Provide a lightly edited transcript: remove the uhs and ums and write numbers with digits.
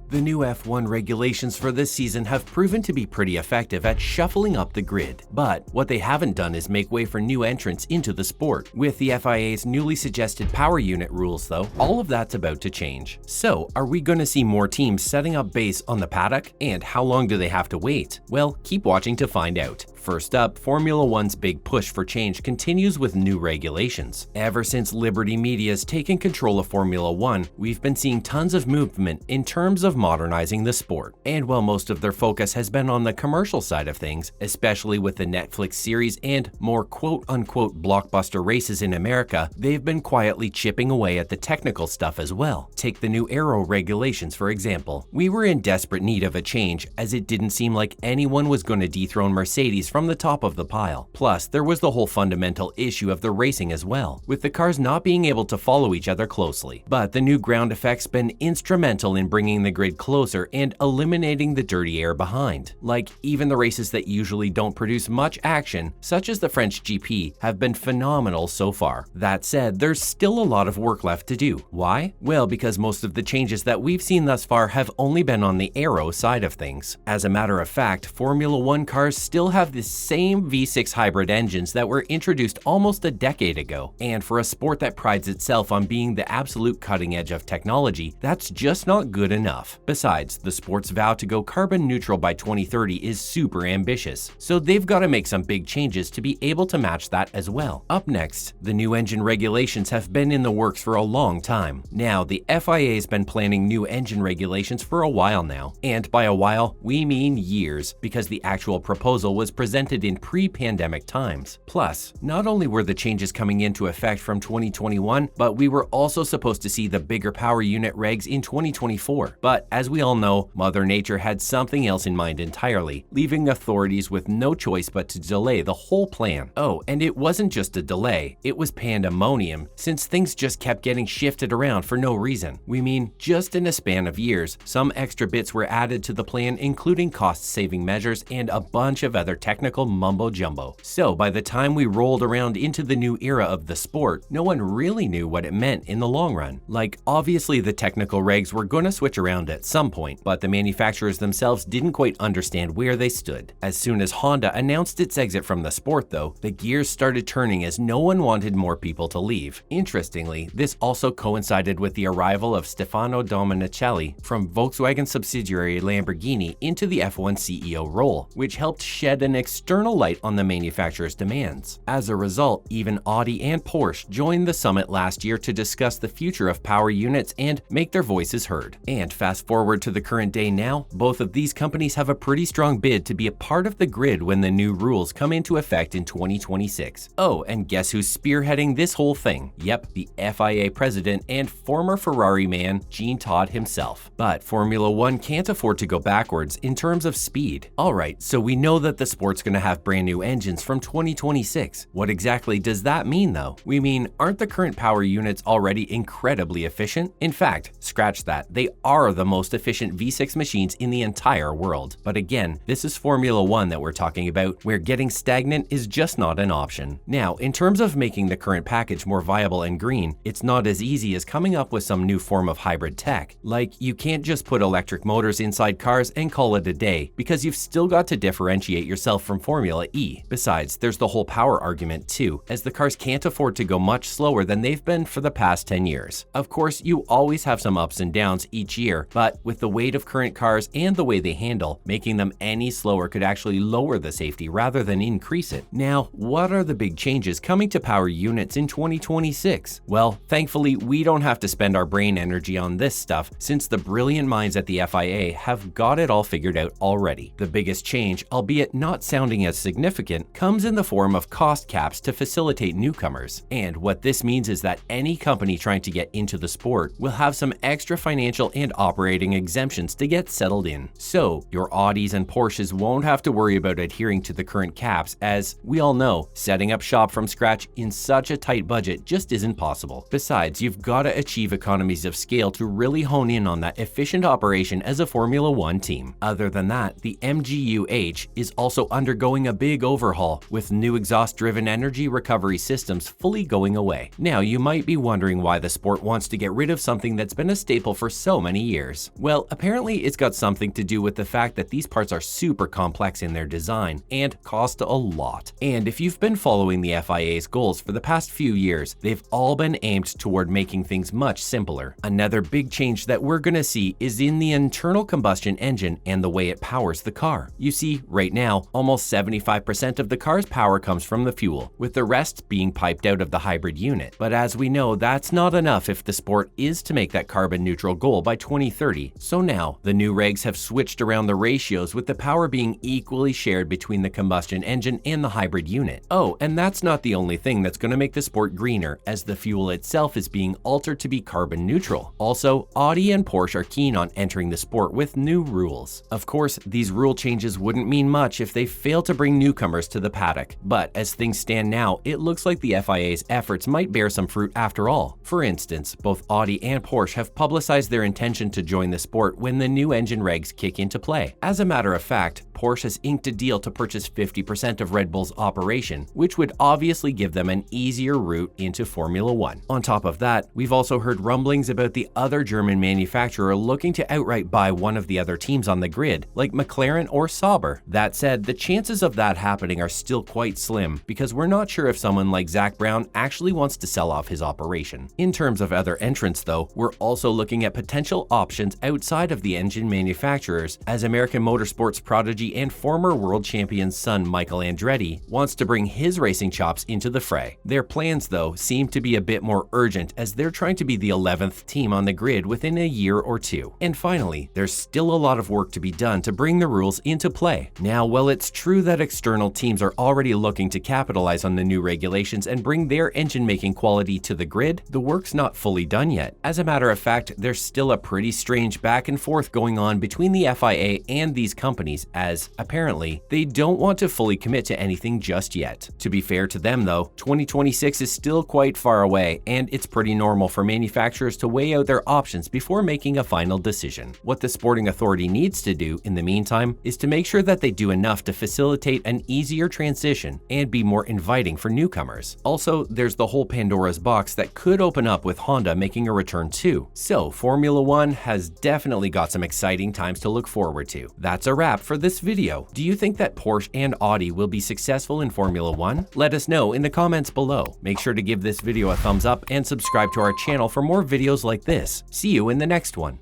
The new F1 regulations for this season have proven to be pretty effective at shuffling up the grid, but what they haven't done is make way for new entrants into the sport. With the FIA's newly suggested power unit rules though, all of that's about to change. So, are we going to see more teams setting up base on the paddock? And how long do they have to wait? Well, keep watching to find out. First up, Formula One's big push for change continues with new regulations. Ever since Liberty Media's taken control of Formula One, we've been seeing tons of movement in terms of modernizing the sport. And while most of their focus has been on the commercial side of things, especially with the Netflix series and more quote-unquote blockbuster races in America, they've been quietly chipping away at the technical stuff as well. Take the new aero regulations for example. We were in desperate need of a change as it didn't seem like anyone was going to dethrone Mercedes from the top of the pile. Plus, there was the whole fundamental issue of the racing as well, with the cars not being able to follow each other closely. But the new ground effect's been instrumental in bringing the grid closer and eliminating the dirty air behind. Like, even the races that usually don't produce much action, such as the French GP, have been phenomenal so far. That said, there's still a lot of work left to do. Why? Well, because most of the changes that we've seen thus far have only been on the aero side of things. As a matter of fact, Formula One cars still have the same V6 hybrid engines that were introduced almost a decade ago. And for a sport that prides itself on being the absolute cutting edge of technology, that's just not good enough. Besides, the sport's vow to go carbon neutral by 2030 is super ambitious, so they've got to make some big changes to be able to match that as well. Up next, the new engine regulations have been in the works for a long time. Now, the FIA's been planning new engine regulations for a while now, and by a while, we mean years, because the actual proposal was presented in pre-pandemic times. Plus, not only were the changes coming into effect from 2021, but we were also supposed to see the bigger power unit regs in 2024. But as we all know, Mother Nature had something else in mind entirely, leaving authorities with no choice but to delay the whole plan. Oh, and it wasn't just a delay, it was pandemonium, since things just kept getting shifted around for no reason. We mean, just in a span of years, some extra bits were added to the plan, including cost-saving measures and a bunch of other technical mumbo-jumbo. So by the time we rolled around into the new era of the sport, no one really knew what it meant in the long run. Like, obviously the technical regs were gonna switch around at some point, but the manufacturers themselves didn't quite understand where they stood. As soon as Honda announced its exit from the sport though, the gears started turning as no one wanted more people to leave. Interestingly, this also coincided with the arrival of Stefano Domenicali from Volkswagen subsidiary Lamborghini into the F1 CEO role, which helped shed an external light on the manufacturer's demands. As a result, even Audi and Porsche joined the summit last year to discuss the future of power units and make their voices heard. And fast forward to the current day now, both of these companies have a pretty strong bid to be a part of the grid when the new rules come into effect in 2026. Oh, and guess who's spearheading this whole thing? Yep, the FIA president and former Ferrari man, Jean Todt himself. But Formula One can't afford to go backwards in terms of speed. Alright, so we know that the sport's gonna have brand new engines from 2026. What exactly does that mean though? We mean, aren't the current power units already incredibly efficient? In fact, scratch that, they are the most efficient V6 machines in the entire world. But again, this is Formula One that we're talking about, where getting stagnant is just not an option. Now, in terms of making the current package more viable and green, it's not as easy as coming up with some new form of hybrid tech. Like, you can't just put electric motors inside cars and call it a day, because you've still got to differentiate yourself from Formula E. Besides, there's the whole power argument too, as the cars can't afford to go much slower than they've been for the past 10 years. Of course, you always have some ups and downs each year, but with the weight of current cars and the way they handle, making them any slower could actually lower the safety rather than increase it. Now, what are the big changes coming to power units in 2026? Well, thankfully, we don't have to spend our brain energy on this stuff, since the brilliant minds at the FIA have got it all figured out already. The biggest change, albeit not sounding as significant, comes in the form of cost caps to facilitate newcomers. And what this means is that any company trying to get into the sport will have some extra financial and operating exemptions to get settled in. So, your Audis and Porsches won't have to worry about adhering to the current caps, as we all know, setting up shop from scratch in such a tight budget just isn't possible. Besides, you've got to achieve economies of scale to really hone in on that efficient operation as a Formula One team. Other than that, the MGU-H is also under undergoing a big overhaul, with new exhaust-driven energy recovery systems fully going away. Now, you might be wondering why the sport wants to get rid of something that's been a staple for so many years. Well, apparently it's got something to do with the fact that these parts are super complex in their design and cost a lot. And if you've been following the FIA's goals for the past few years, they've all been aimed toward making things much simpler. Another big change that we're gonna see is in the internal combustion engine and the way it powers the car. You see, right now, almost 75% of the car's power comes from the fuel, with the rest being piped out of the hybrid unit. But as we know, that's not enough if the sport is to make that carbon neutral goal by 2030. So now, the new regs have switched around the ratios, with the power being equally shared between the combustion engine and the hybrid unit. Oh, and that's not the only thing that's going to make the sport greener, as the fuel itself is being altered to be carbon neutral. Also, Audi and Porsche are keen on entering the sport with new rules. Of course, these rule changes wouldn't mean much if they fail to bring newcomers to the paddock, but as things stand now, it looks like the FIA's efforts might bear some fruit after all. For instance, both Audi and Porsche have publicized their intention to join the sport when the new engine regs kick into play. As a matter of fact, Porsche has inked a deal to purchase 50% of Red Bull's operation, which would obviously give them an easier route into Formula One. On top of that, we've also heard rumblings about the other German manufacturer looking to outright buy one of the other teams on the grid, like McLaren or Sauber. That said, the chances of that happening are still quite slim, because we're not sure if someone like Zak Brown actually wants to sell off his operation. In terms of other entrants though, we're also looking at potential options outside of the engine manufacturers, as American motorsports prodigy and former world champion's son Michael Andretti wants to bring his racing chops into the fray. Their plans though seem to be a bit more urgent, as they're trying to be the 11th team on the grid within a year or two. And finally, there's still a lot of work to be done to bring the rules into play. Now, while it's true that external teams are already looking to capitalize on the new regulations and bring their engine making quality to the grid, the work's not fully done yet. As a matter of fact, there's still a pretty strange back and forth going on between the FIA and these companies, as apparently they don't want to fully commit to anything just yet. To be fair to them though, 2026 is still quite far away, and it's pretty normal for manufacturers to weigh out their options before making a final decision. What the sporting authority needs to do in the meantime is to make sure that they do enough to facilitate an easier transition and be more inviting for newcomers. Also, there's the whole Pandora's box that could open up with Honda making a return too. So Formula One has definitely got some exciting times to look forward to. That's a wrap for this video. Do you think that Porsche and Audi will be successful in Formula One? Let us know in the comments below. Make sure to give this video a thumbs up and subscribe to our channel for more videos like this. See you in the next one.